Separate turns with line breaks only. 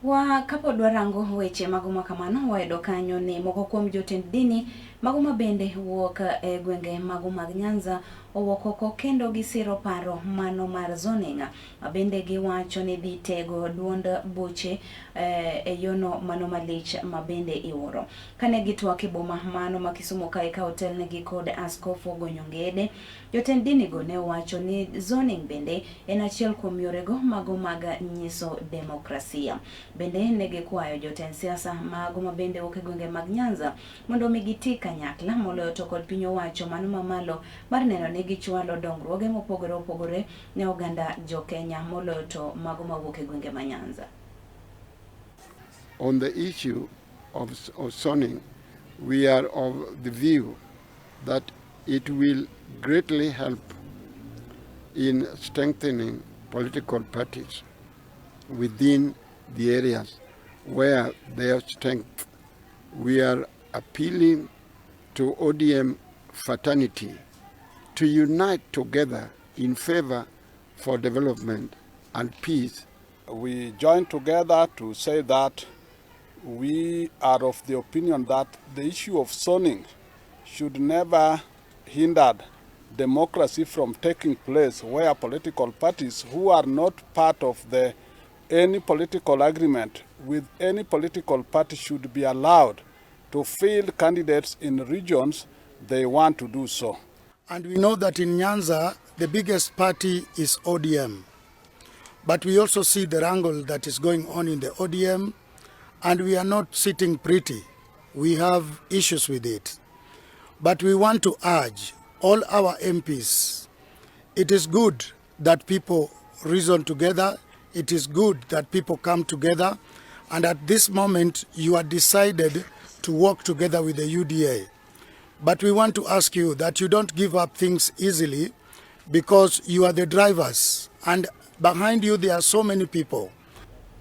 Wa kapo dwarango weche maguma kamano waedo kanyo ni moko kuom jotend dini maguma bende wuok e gwenge maguma Nyanza owokoko kendo gisiro paro mano mar zoning bende giwacho ni dhi tego duond buche e yono mano malich mabende iworo kane gitwak e boma mano ma Kisumu kae ka hotel ne gi kod askofu Gonyongede. Jotend dini go ne wacho ni zoning bende en achiel kuom yorego mago mag nyiso demokrasia. Bende ne gikwayo jotend siasa mago mabende wuok e gwenge mag Nyanza mondo migiti kanyakla moloyo to kod piny owacho mano mamalo mar neno ni gichwalo dongruoge mopogore opogore ne oganda jo Kenya moloyo to mago mawuok e gwenge ma Nyanza.
On the issue of zoning, we are of the view that it will greatly help in strengthening political parties within the areas where they have strength. We are appealing to ODM fraternity to unite together in favor for development and peace.
We join together to say that we are of the opinion that the issue of zoning should never hinder democracy from taking place, where political parties who are not part of any political agreement with any political party should be allowed to field candidates in regions they want to do so.
And we know that in Nyanza, the biggest party is ODM. But we also see the wrangle that is going on in the ODM, and we are not sitting pretty. We have issues with it. But we want to urge all our MPs, it is good that people reason together, it is good that people come together, and at this moment you are decided to work together with the UDA. But we want to ask you that you don't give up things easily, because you are the drivers, and behind you there are so many people.